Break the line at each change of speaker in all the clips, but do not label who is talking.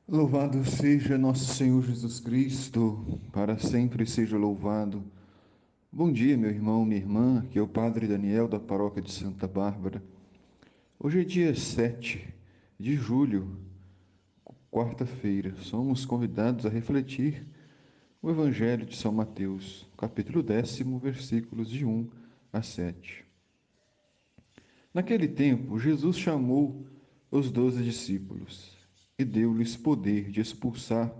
Louvado seja nosso Senhor Jesus Cristo, para sempre seja louvado. Bom dia, meu irmão, minha irmã, que é o Padre Daniel da Paróquia de Santa Bárbara. Hoje é dia 7 de julho, quarta-feira. Somos convidados a refletir o Evangelho de São Mateus, capítulo 10, versículos de 1 a 7. Naquele tempo, Jesus chamou os 12 discípulos e deu-lhes poder de expulsar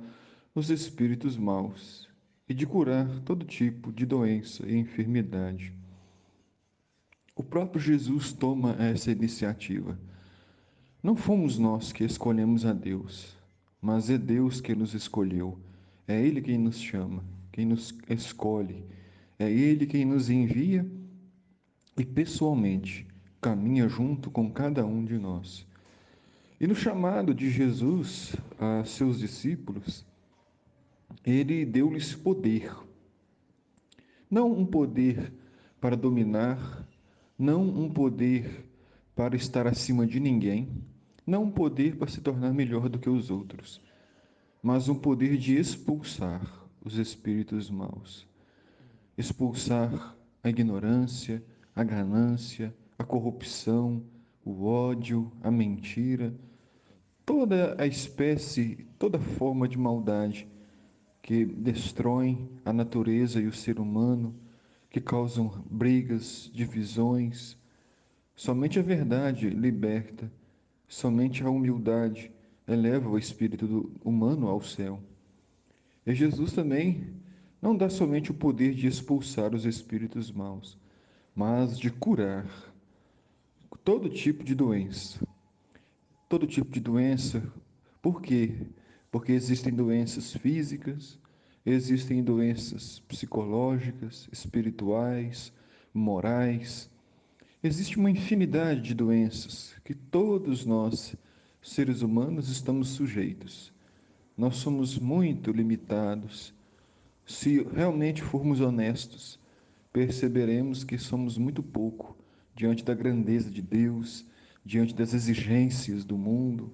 os espíritos maus e de curar todo tipo de doença e enfermidade. O próprio Jesus toma essa iniciativa. Não fomos nós que escolhemos a Deus, mas é Deus que nos escolheu. É Ele quem nos chama, quem nos escolhe. É Ele quem nos envia e pessoalmente caminha junto com cada um de nós. E no chamado de Jesus a seus discípulos, ele deu-lhes poder. Não um poder para dominar, não um poder para estar acima de ninguém, não um poder para se tornar melhor do que os outros, mas um poder de expulsar os espíritos maus. Expulsar a ignorância, a ganância, a corrupção, o ódio, a mentira, toda a espécie, toda forma de maldade que destroem a natureza e o ser humano, que causam brigas, divisões. Somente a verdade liberta, somente a humildade eleva o espírito humano ao céu. E Jesus também não dá somente o poder de expulsar os espíritos maus, mas de curar todo tipo de doença. Todo tipo de doença. Por quê? Porque existem doenças físicas, existem doenças psicológicas, espirituais, morais. Existe uma infinidade de doenças que todos nós, seres humanos, estamos sujeitos. Nós somos muito limitados. Se realmente formos honestos, perceberemos que somos muito pouco diante da grandeza de Deus, diante das exigências do mundo.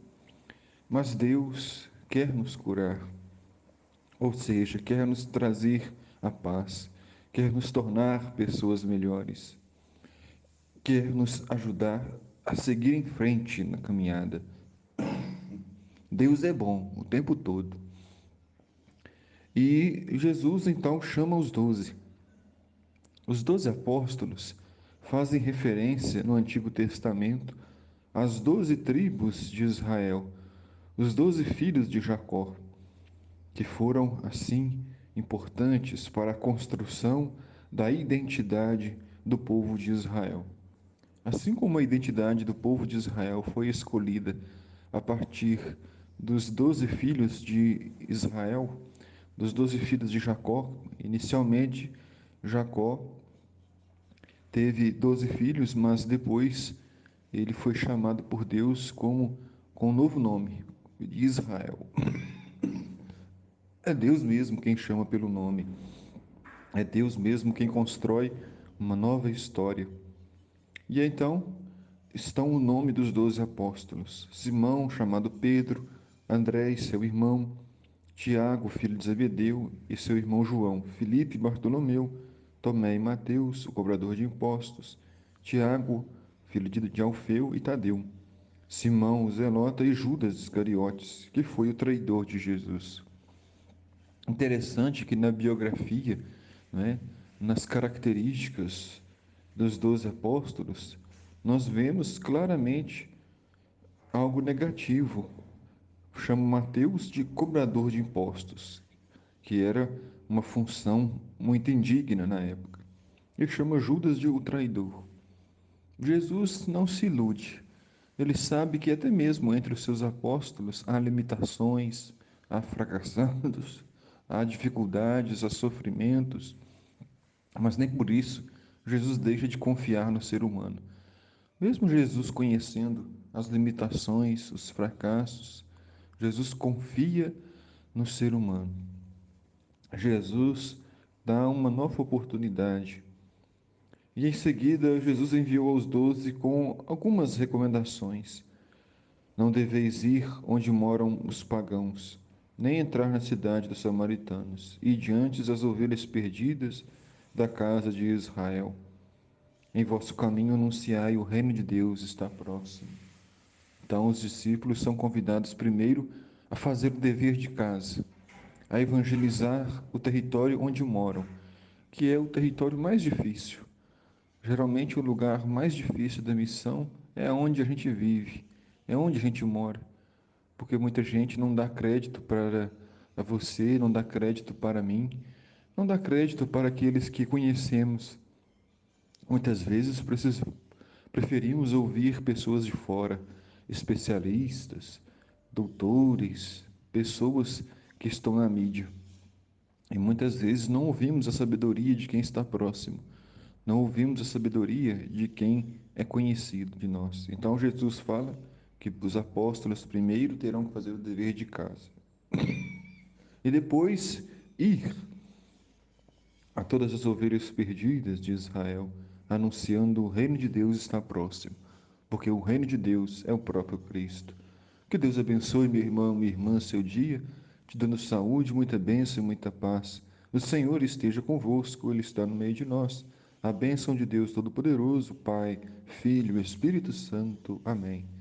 Mas Deus quer nos curar, ou seja, quer nos trazer a paz, quer nos tornar pessoas melhores, quer nos ajudar a seguir em frente na caminhada. Deus é bom o tempo todo. E Jesus então chama os 12. Os 12 apóstolos fazem referência no Antigo Testamento às 12 tribos de Israel, os 12 filhos de Jacó, que foram, assim, importantes para a construção da identidade do povo de Israel. Assim como a identidade do povo de Israel foi escolhida a partir dos 12 filhos de Israel, dos 12 filhos de Jacó, inicialmente Jacó teve 12 filhos, mas depois ele foi chamado por Deus com um novo nome, de Israel. É Deus mesmo quem chama pelo nome. É Deus mesmo quem constrói uma nova história. E então estão o nome dos 12 apóstolos: Simão, chamado Pedro, André e seu irmão, Tiago, filho de Zebedeu, e seu irmão João, Filipe e Bartolomeu, Tomé e Mateus, o cobrador de impostos, Tiago, filho de Alfeu e Tadeu, Simão, o Zelota e Judas Iscariotes, que foi o traidor de Jesus. Interessante que na biografia, né, nas características dos 12 apóstolos, nós vemos claramente algo negativo. Chama Mateus de cobrador de impostos, que era uma função muito indigna na época. Ele chama Judas de o traidor. Jesus não se ilude. Ele sabe que até mesmo entre os seus apóstolos há limitações, há fracassados, há dificuldades, há sofrimentos, mas nem por isso Jesus deixa de confiar no ser humano. Mesmo Jesus conhecendo as limitações, os fracassos, Jesus confia no ser humano. Jesus dá uma nova oportunidade. E em seguida, Jesus enviou aos 12 com algumas recomendações. Não deveis ir onde moram os pagãos, nem entrar na cidade dos samaritanos, e diante as ovelhas perdidas da casa de Israel. Em vosso caminho anunciai o reino de Deus está próximo. Então os discípulos são convidados primeiro a fazer o dever de casa, a evangelizar o território onde moram, que é o território mais difícil. Geralmente o lugar mais difícil da missão é onde a gente vive, é onde a gente mora, porque muita gente não dá crédito para você, não dá crédito para mim, não dá crédito para aqueles que conhecemos. Muitas vezes preferimos ouvir pessoas de fora, especialistas, doutores, pessoas que estão na mídia. E muitas vezes não ouvimos a sabedoria de quem está próximo, não ouvimos a sabedoria de quem é conhecido de nós. Então Jesus fala que os apóstolos primeiro terão que fazer o dever de casa e depois ir a todas as ovelhas perdidas de Israel, anunciando o reino de Deus está próximo, porque o reino de Deus é o próprio Cristo. Que Deus abençoe, meu irmão, minha irmã, seu dia, te dando saúde, muita bênção e muita paz. O Senhor esteja convosco, Ele está no meio de nós. A bênção de Deus Todo-Poderoso, Pai, Filho e Espírito Santo. Amém.